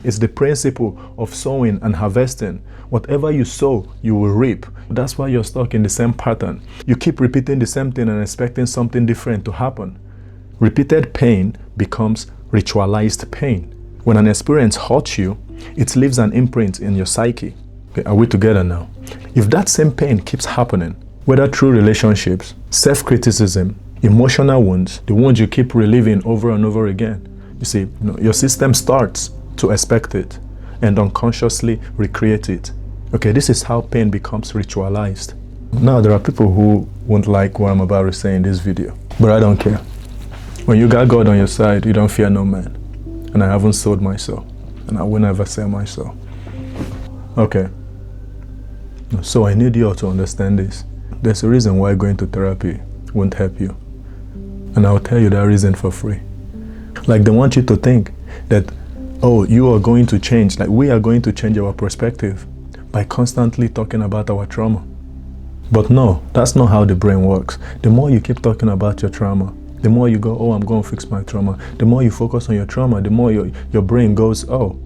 It's the principle of sowing and harvesting. Whatever you sow, you will reap. That's why you're stuck in the same pattern. You keep repeating the same thing and expecting something different to happen. Repeated pain becomes ritualized pain. When an experience hurts you, it leaves an imprint in your psyche. Okay, are we together now? If that same pain keeps happening, whether through relationships, self-criticism, emotional wounds, the ones you keep reliving over and over again, you see, your system starts to expect it and unconsciously recreate it. Okay, this is how pain becomes ritualized. Now, there are people who won't like what I'm about to say in this video, but I don't care. When you got God on your side, you don't fear no man. And I haven't sold my soul, and I will never sell my soul. Okay. So I need you all to understand this. There's a reason why going to therapy won't help you. And I'll tell you that reason for free. Like, they want you to think that, oh, you are going to change, like we are going to change our perspective by constantly talking about our trauma. But no, that's not how the brain works. The more you keep talking about your trauma, the more you go, oh, I'm going to fix my trauma. The more you focus on your trauma, the more your brain goes, oh,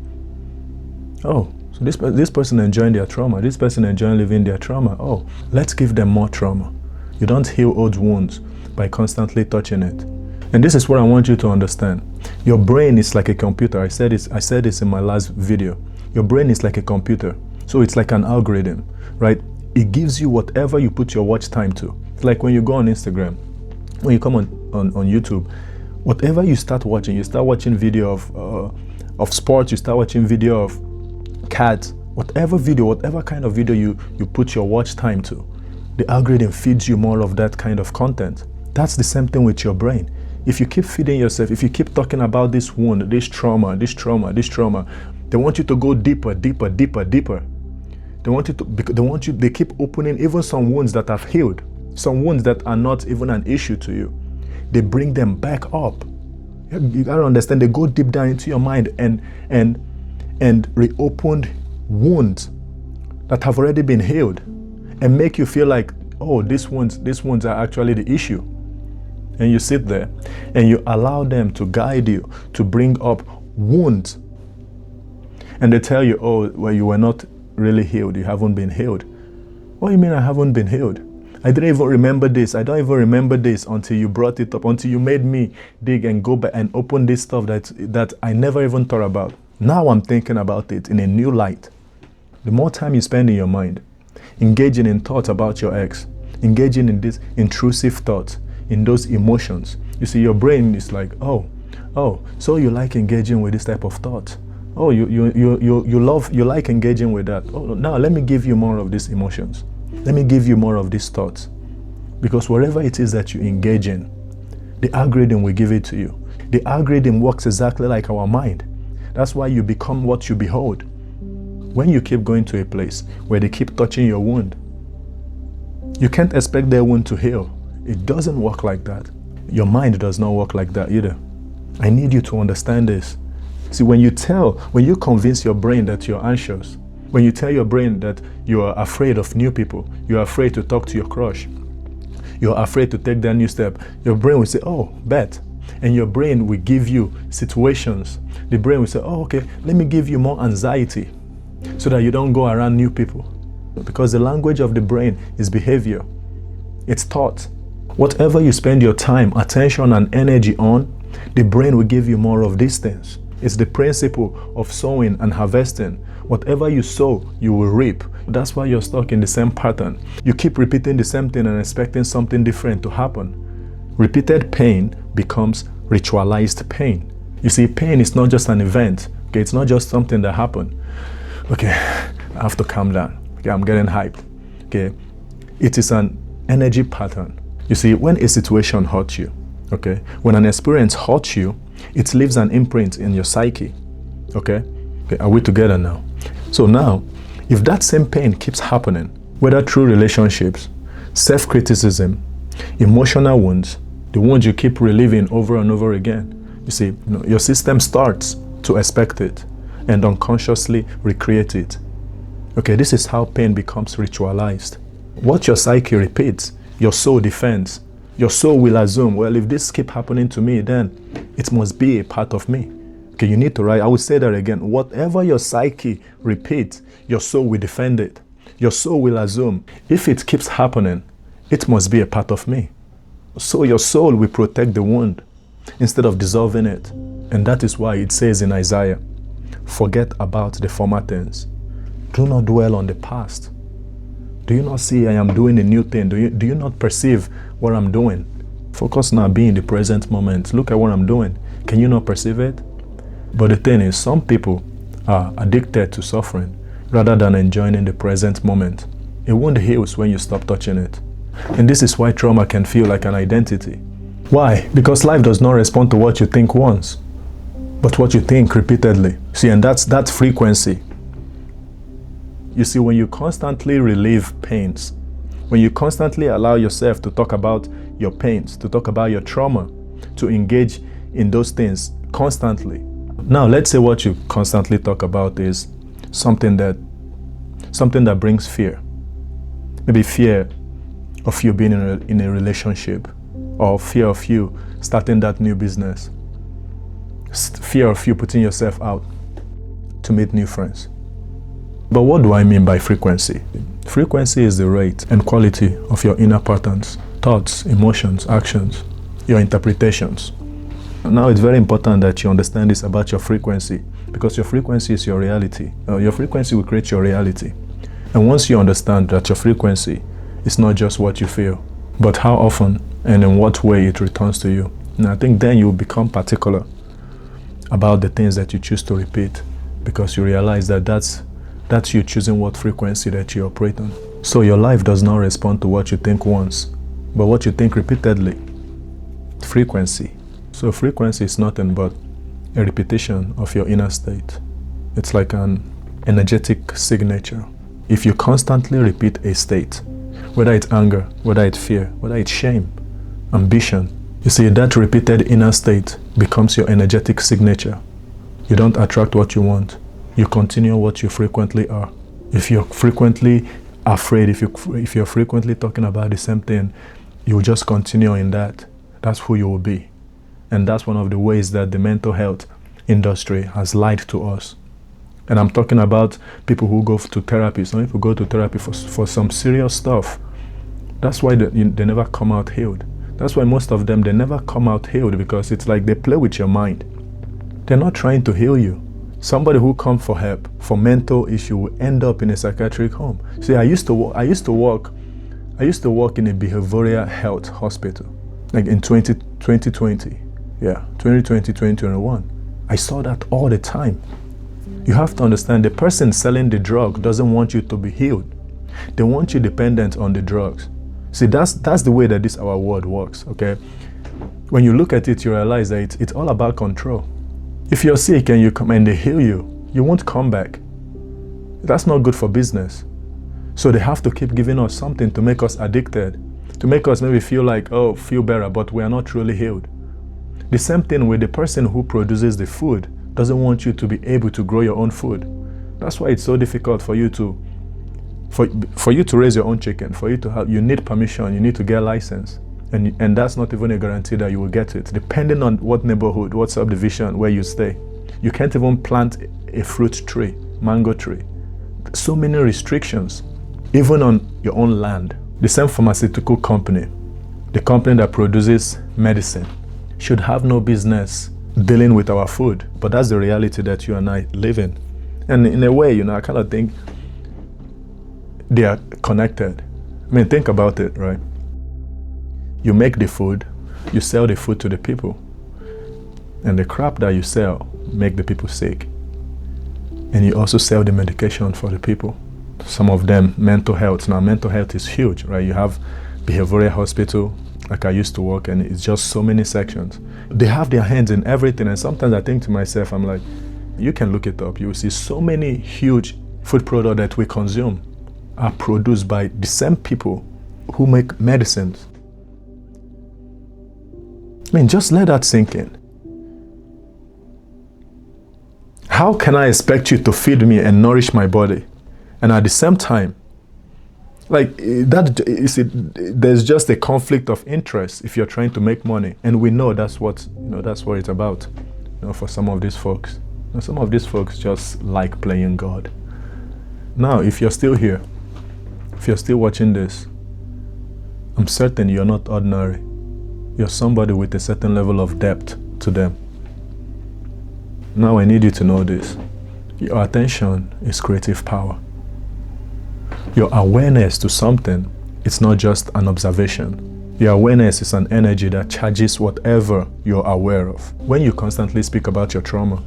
so this person enjoying their trauma, this person enjoying living their trauma. Oh, let's give them more trauma. You don't heal old wounds by constantly touching it. And this is what I want you to understand. Your brain is like a computer. I said this in my last video. Your brain is like a computer. So it's like an algorithm, right? It gives you whatever you put your watch time to. It's like when you go on Instagram, when you come on YouTube, whatever you start watching video of sports, you start watching video of cats, whatever kind of video you put your watch time to, the algorithm feeds you more of that kind of content. That's the same thing with your brain. If you keep feeding yourself, if you keep talking about this wound, this trauma, they want you to go deeper. They keep opening even some wounds that have healed, some wounds that are not even an issue to you. They bring them back up. You gotta understand, they go deep down into your mind and reopened wounds that have already been healed and make you feel like, oh, these wounds are actually the issue. And you sit there and you allow them to guide you to bring up wounds. And they tell you, oh, well, you were not really healed. You haven't been healed. What do you mean I haven't been healed? I didn't even remember this. I don't even remember this until you brought it up, until you made me dig and go back and open this stuff that I never even thought about. Now I'm thinking about it in a new light. The more time you spend in your mind, engaging in thoughts about your ex, engaging in these intrusive thoughts, in those emotions, you see, your brain is like, oh, so you like engaging with this type of thought. Oh, you like engaging with that. Oh, now let me give you more of these emotions. Let me give you more of these thoughts. Because whatever it is that you engage in, the algorithm will give it to you. The algorithm works exactly like our mind. That's why you become what you behold. When you keep going to a place where they keep touching your wound, you can't expect their wound to heal. It doesn't work like that. Your mind does not work like that either. I need you to understand this. See, when you convince your brain that you're anxious, when you tell your brain that you are afraid of new people, you're afraid to talk to your crush, you're afraid to take that new step, your brain will say, oh, bet. And your brain will give you situations. The brain will say, oh, okay, let me give you more anxiety so that you don't go around new people. Because the language of the brain is behavior. It's thought. Whatever you spend your time, attention, and energy on, the brain will give you more of these things. It's the principle of sowing and harvesting. Whatever you sow, you will reap. That's why you're stuck in the same pattern. You keep repeating the same thing and expecting something different to happen. Repeated pain becomes ritualized pain. You see, pain is not just an event. Okay, it's not just something that happened. Okay, I have to calm down. Okay, I'm getting hyped. Okay, it is an energy pattern. You see, when a situation hurts you, okay, when an experience hurts you, it leaves an imprint in your psyche. Okay, are we together now? So now, if that same pain keeps happening, whether through relationships, self-criticism, emotional wounds, the ones you keep reliving over and over again, you see, your system starts to expect it and unconsciously recreate it. Okay, this is how pain becomes ritualized. What your psyche repeats, your soul defends. Your soul will assume, well, if this keeps happening to me, then it must be a part of me. Okay, you need to write. I will say that again. Whatever your psyche repeats, your soul will defend it. Your soul will assume, if it keeps happening, it must be a part of me. So your soul will protect the wound instead of dissolving it. And that is why it says in Isaiah, forget about the former things. Do not dwell on the past. Do you not see I am doing a new thing? Do you not perceive what I'm doing? Focus now, be in the present moment. Look at what I'm doing. Can you not perceive it? But the thing is, some people are addicted to suffering rather than enjoying the present moment. It won't heal when you stop touching it. And this is why trauma can feel like an identity. Why? Because life does not respond to what you think once, but what you think repeatedly. See, and that's frequency. You see, when you constantly relieve pains, when you constantly allow yourself to talk about your pains, to talk about your trauma, to engage in those things constantly. Now, let's say what you constantly talk about is something that brings fear. Maybe fear of you being in a relationship, or fear of you starting that new business, fear of you putting yourself out to meet new friends. But what do I mean by frequency? Frequency is the rate and quality of your inner patterns, thoughts, emotions, actions, your interpretations. Now it's very important that you understand this about your frequency, because your frequency is your reality. Your frequency will create your reality. And once you understand that your frequency is not just what you feel, but how often and in what way it returns to you. And I think then you will become particular about the things that you choose to repeat, because you realize that that's you choosing what frequency that you operate on. So your life does not respond to what you think once, but what you think repeatedly. Frequency. So frequency is nothing but a repetition of your inner state. It's like an energetic signature. If you constantly repeat a state, whether it's anger, whether it's fear, whether it's shame, ambition, you see, that repeated inner state becomes your energetic signature. You don't attract what you want. You continue what you frequently are. If you're frequently afraid, if you're frequently talking about the same thing, you will just continue in that. That's who you will be. And that's one of the ways that the mental health industry has lied to us. And I'm talking about people who go to therapy. Some people go to therapy for some serious stuff. That's why they never come out healed. That's why most of them, they never come out healed, because it's like they play with your mind. They're not trying to heal you. Somebody who comes for help for mental issue will end up in a psychiatric home. See, I used to work in a behavioral health hospital, like in 2020. Yeah, 2020, 2021. I saw that all the time. You have to understand, the person selling the drug doesn't want you to be healed. They want you dependent on the drugs. See, that's the way that our world works, okay? When you look at it, you realize that it's all about control. If you're sick and you come and they heal you, you won't come back. That's not good for business. So they have to keep giving us something to make us addicted, to make us maybe feel like, oh, feel better, but we are not truly healed. The same thing with the person who produces the food doesn't want you to be able to grow your own food. That's why it's so difficult for you to raise your own chicken. For you to have, you need permission, you need to get a license. And that's not even a guarantee that you will get it. Depending on what neighborhood, what subdivision, where you stay. You can't even plant a fruit tree, mango tree. So many restrictions, even on your own land. The same pharmaceutical company, the company that produces medicine, should have no business dealing with our food. But that's the reality that you and I live in. And in a way, I kind of think they are connected. I mean, think about it, right? You make the food, you sell the food to the people. And the crap that you sell make the people sick. And you also sell the medication for the people. Some of them, mental health. Now, mental health is huge, right? You have behavioral hospital, like I used to work, and it's just so many sections. They have their hands in everything. And sometimes I think to myself, I'm like, you can look it up. You will see so many huge food products that we consume are produced by the same people who make medicines. I mean, just let that sink in. How can I expect you to feed me and nourish my body, and at the same time, like that? You see, there's just a conflict of interest if you're trying to make money, and we know that's what it's about. for some of these folks. Some of these folks just like playing God. Now, if you're still here, if you're still watching this, I'm certain you're not ordinary. You're somebody with a certain level of depth to them. Now I need you to know this. Your attention is creative power. Your awareness to something, it's not just an observation. Your awareness is an energy that charges whatever you're aware of. When you constantly speak about your trauma,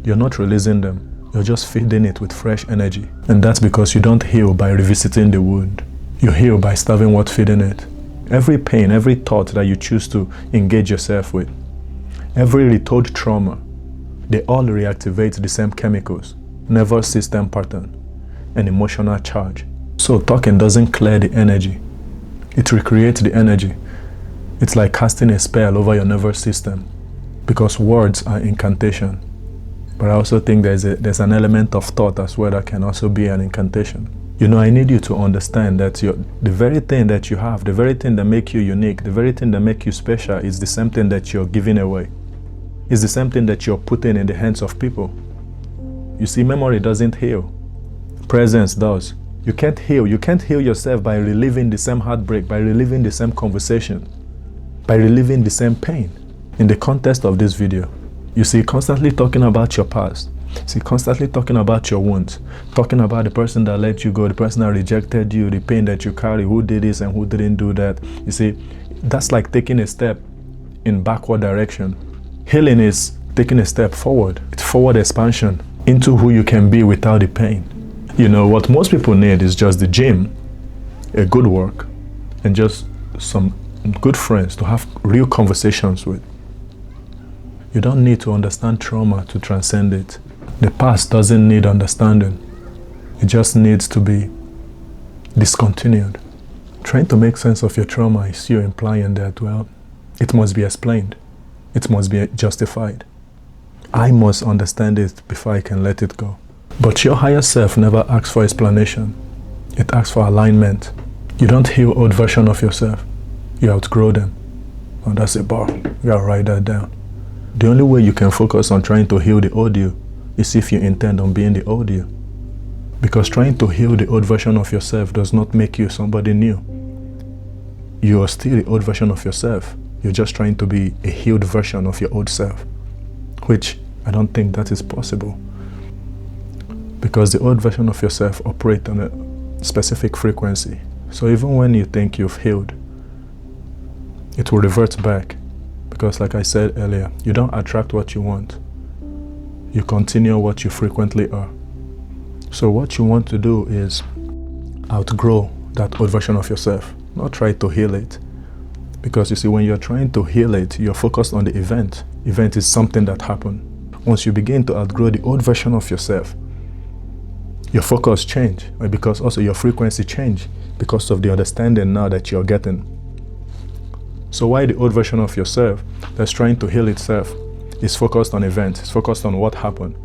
you're not releasing them. You're just feeding it with fresh energy. And that's because you don't heal by revisiting the wound. You heal by starving what's feeding it. Every pain, every thought that you choose to engage yourself with, every retold trauma, they all reactivate the same chemicals, nervous system pattern, and emotional charge. So talking doesn't clear the energy. It recreates the energy. It's like casting a spell over your nervous system, because words are incantation. But I also think there's an element of thought as well that can also be an incantation. I need you to understand that the very thing that you have, the very thing that makes you unique, the very thing that makes you special is the same thing that you're giving away. It's the same thing that you're putting in the hands of people. You see, memory doesn't heal. Presence does. You can't heal. You can't heal yourself by reliving the same heartbreak, by reliving the same conversation, by reliving the same pain. In the context of this video, you see, constantly talking about your past. See, constantly talking about your wounds, talking about the person that let you go, the person that rejected you, the pain that you carry, who did this and who didn't do that. You see, that's like taking a step in backward direction. Healing is taking a step forward. It's forward expansion into who you can be without the pain. What most people need is just the gym, a good work, and just some good friends to have real conversations with. You don't need to understand trauma to transcend it. The past doesn't need understanding. It just needs to be discontinued. Trying to make sense of your trauma is you implying that, well, it must be explained. It must be justified. I must understand it before I can let it go. But your higher self never asks for explanation. It asks for alignment. You don't heal old version of yourself. You outgrow them. Oh, that's a bar. You gotta write that down. The only way you can focus on trying to heal the old you is if you intend on being the old you. Because trying to heal the old version of yourself does not make you somebody new. You are still the old version of yourself. You're just trying to be a healed version of your old self, which I don't think that is possible. Because the old version of yourself operates on a specific frequency. So even when you think you've healed, it will revert back. Because like I said earlier, you don't attract what you want. You continue what you frequently are. So what you want to do is outgrow that old version of yourself, not try to heal it. Because you see, when you're trying to heal it, you're focused on the event. Event is something that happened. Once you begin to outgrow the old version of yourself, your focus change, because also your frequency change because of the understanding now that you're getting. So why the old version of yourself that's trying to heal itself is focused on events, it's focused on what happened.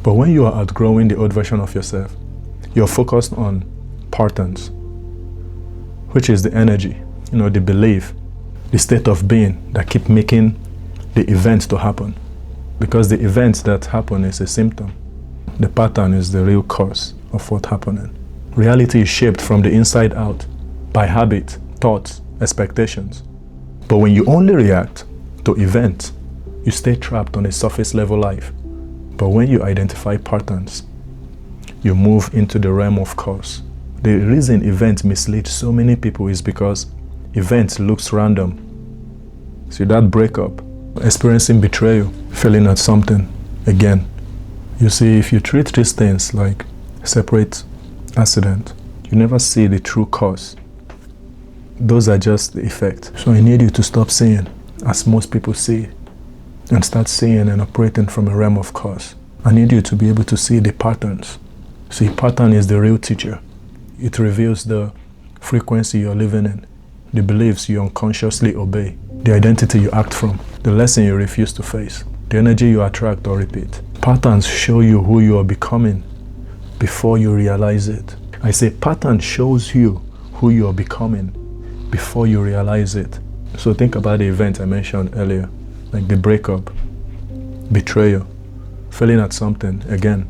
But when you are outgrowing the old version of yourself, you're focused on patterns, which is the energy, the belief, the state of being that keep making the events to happen. Because the events that happen is a symptom. The pattern is the real cause of what's happening. Reality is shaped from the inside out by habit, thoughts, expectations. But when you only react to events, you stay trapped on a surface level life. But when you identify patterns, you move into the realm of cause. The reason events mislead so many people is because events looks random. See, that breakup, experiencing betrayal, failing at something again. You see, if you treat these things like separate accident, you never see the true cause. Those are just the effect. So I need you to stop seeing as most people see and start seeing and operating from a realm of cause. I need you to be able to see the patterns. See, pattern is the real teacher. It reveals the frequency you're living in, the beliefs you unconsciously obey, the identity you act from, the lesson you refuse to face, the energy you attract or repeat. Patterns show you who you are becoming before you realize it. I say pattern shows you who you are becoming before you realize it. So think about the event I mentioned earlier, like the breakup. betrayal, failing at something again.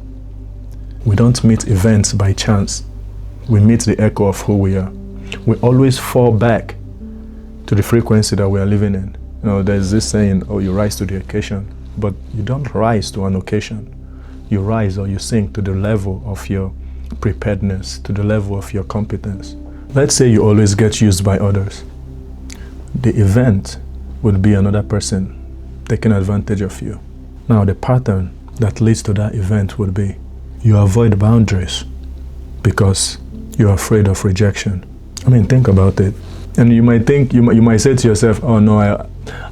We don't meet events by chance. We meet the echo of who we are. We always fall back to the frequency that we are living in. There's this saying, oh, you rise to the occasion, but you don't rise to an occasion. You rise or you sink to the level of your preparedness, to the level of your competence. Let's say you always get used by others. The event would be another person taking advantage of you. Now, the pattern that leads to that event would be you avoid boundaries because you're afraid of rejection. Think about it. And you might think, you might say to yourself, oh no,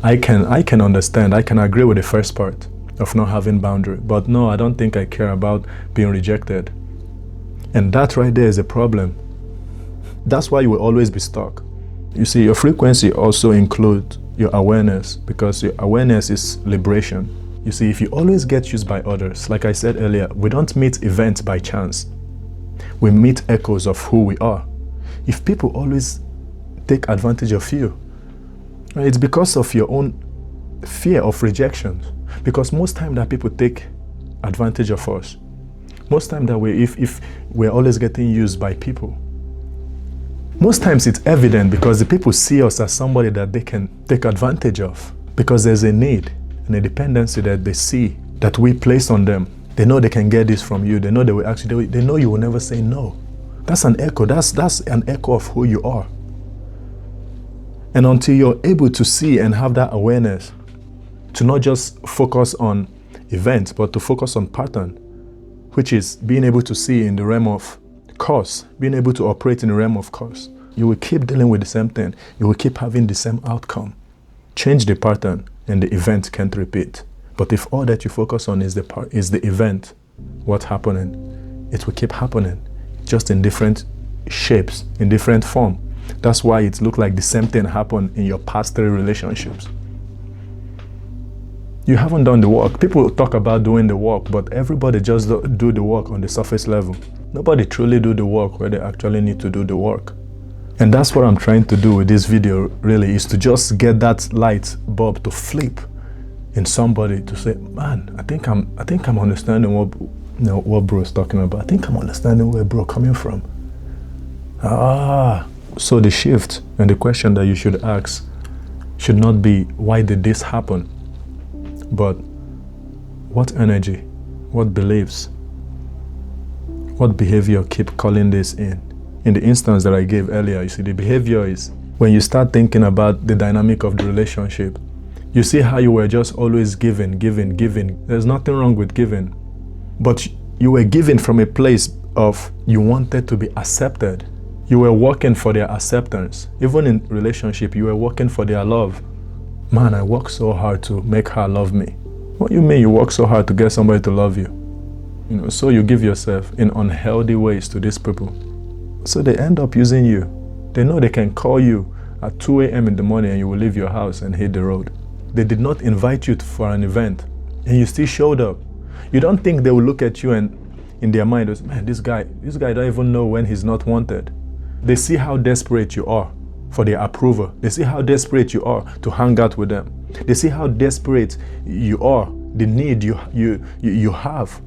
I can understand, I can agree with the first part of not having boundary, but no, I don't think I care about being rejected. And that right there is a problem. That's why you will always be stuck. You see, your frequency also includes your awareness, because your awareness is liberation. You see, if you always get used by others, like I said earlier, we don't meet events by chance. We meet echoes of who we are. If people always take advantage of you, it's because of your own fear of rejection. Because most time that people take advantage of us, most time that if we're always getting used by people, most times it's evident because the people see us as somebody that they can take advantage of, because there's a need and a dependency that they see that we place on them. They know they can get this from you. They know they will actually, they know you will never say no. That's an echo. That's an echo of who you are. And until you're able to see and have that awareness, to not just focus on events, but to focus on pattern, which is being able to see in the realm of cause, being able to operate in the realm of cause. You will keep dealing with the same thing. You will keep having the same outcome. Change the pattern and the event can't repeat. But if all that you focus on is the event, what's happening, it will keep happening, just in different shapes, in different form. That's why it looks like the same thing happened in your past 3 relationships. You haven't done the work. People talk about doing the work, but everybody just do the work on the surface level. Nobody truly do the work where they actually need to do the work. And that's what I'm trying to do with this video, really, is to just get that light bulb to flip in somebody to say, man, I think I'm understanding what bro is talking about. I think I'm understanding where bro coming from. So the shift and the question that you should ask should not be, why did this happen? But what energy, what beliefs, what behavior keep calling this in? In the instance that I gave earlier, you see, the behavior is when you start thinking about the dynamic of the relationship. You see how you were just always giving. There's nothing wrong with giving. But you were giving from a place of you wanted to be accepted. You were working for their acceptance. Even in relationship, you were working for their love. Man, I work so hard to make her love me. What do you mean you work so hard to get somebody to love you? So you give yourself in unhealthy ways to these people. So they end up using you. They know they can call you at 2 a.m. in the morning and you will leave your house and hit the road. They did not invite you for an event and you still showed up. You don't think they will look at you and in their mind, man, this guy don't even know when he's not wanted. They see how desperate you are for their approval. They see how desperate you are to hang out with them. They see how desperate you are, the need you have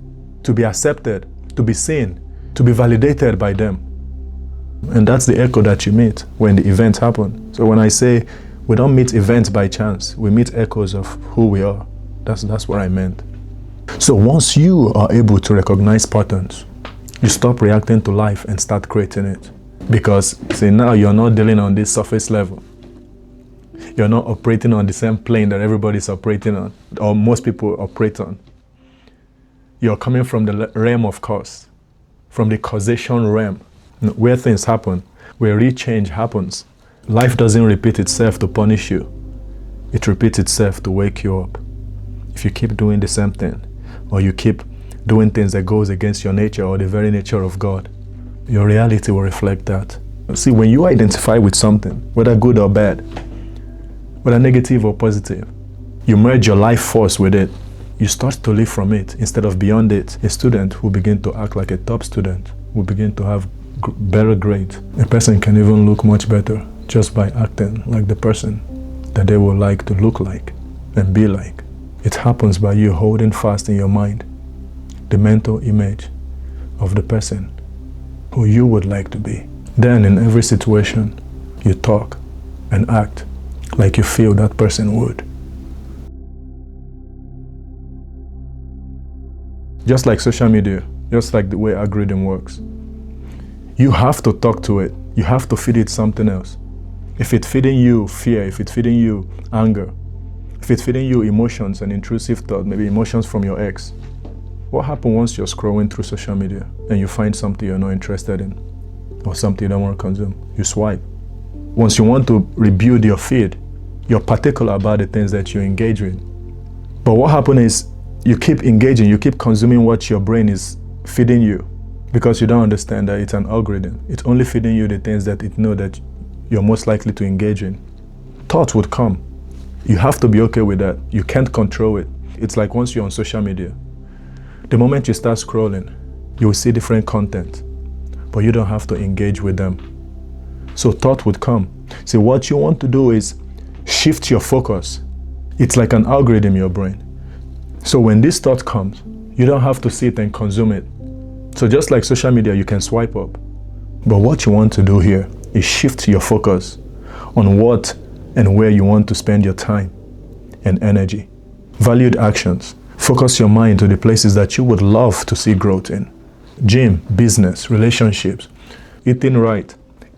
to be accepted, to be seen, to be validated by them. And that's the echo that you meet when the events happen. So when I say we don't meet events by chance, we meet echoes of who we are. That's what I meant. So once you are able to recognize patterns, you stop reacting to life and start creating it. Because, see, now you're not dealing on this surface level. You're not operating on the same plane that everybody's operating on, or most people operate on. You're coming from the realm of cause, from the causation realm, where things happen, where real change happens. Life doesn't repeat itself to punish you. It repeats itself to wake you up. If you keep doing the same thing, or you keep doing things that goes against your nature or the very nature of God, your reality will reflect that. See, when you identify with something, whether good or bad, whether negative or positive, you merge your life force with it. You start to live from it instead of beyond it. A student will begin to act like a top student, will begin to have better grades. A person can even look much better just by acting like the person that they would like to look like and be like. It happens by you holding fast in your mind the mental image of the person who you would like to be. Then in every situation, you talk and act like you feel that person would. Just like social media, just like the way algorithm works. You have to talk to it. You have to feed it something else. If it's feeding you fear, if it's feeding you anger, if it's feeding you emotions and intrusive thought, maybe emotions from your ex, what happens once you're scrolling through social media and you find something you're not interested in or something you don't want to consume? You swipe. Once you want to rebuild your feed, you're particular about the things that you engage with. But what happens is you keep engaging, you keep consuming what your brain is feeding you because you don't understand that it's an algorithm. It's only feeding you the things that it knows that you're most likely to engage in. Thoughts would come. You have to be okay with that. You can't control it. It's like once you're on social media, the moment you start scrolling, you will see different content, but you don't have to engage with them. So thought would come. See, what you want to do is shift your focus. It's like an algorithm in your brain. So when this thought comes, you don't have to sit and consume it. So just like social media, you can swipe up. But what you want to do here is shift your focus on what and where you want to spend your time and energy. Valued actions. Focus your mind to the places that you would love to see growth in. Gym, business, relationships, eating right,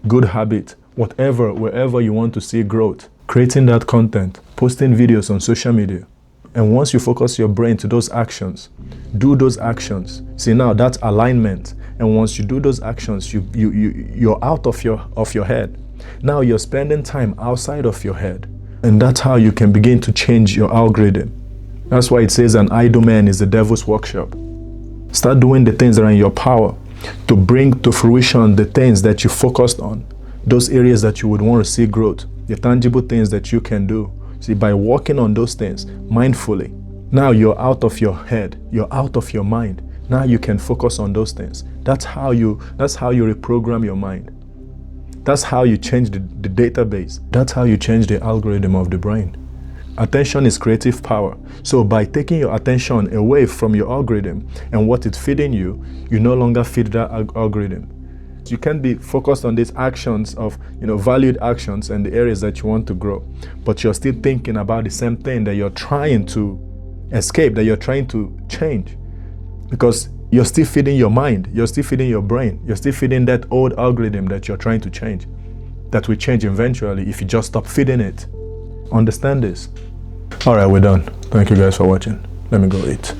good habit, whatever, wherever you want to see growth. Creating that content, posting videos on social media. And once you focus your brain to those actions, do those actions. See, now that's alignment. And once you do those actions, you're out of your head. Now you're spending time outside of your head. And that's how you can begin to change your algorithm. That's why it says an idle man is the devil's workshop. Start doing the things that are in your power to bring to fruition the things that you focused on, those areas that you would want to see growth, the tangible things that you can do. See, by working on those things mindfully, now you're out of your head, you're out of your mind. Now you can focus on those things. That's how you reprogram your mind. That's how you change the database. That's how you change the algorithm of the brain. Attention is creative power. So by taking your attention away from your algorithm and what it's feeding you, you no longer feed that algorithm. You can't be focused on these actions of, valued actions and the areas that you want to grow, but you're still thinking about the same thing that you're trying to escape, that you're trying to change, because you're still feeding your mind, you're still feeding your brain, you're still feeding that old algorithm that you're trying to change, that will change eventually if you just stop feeding it. Understand this? All right, we're done. Thank you guys for watching. Let me go eat.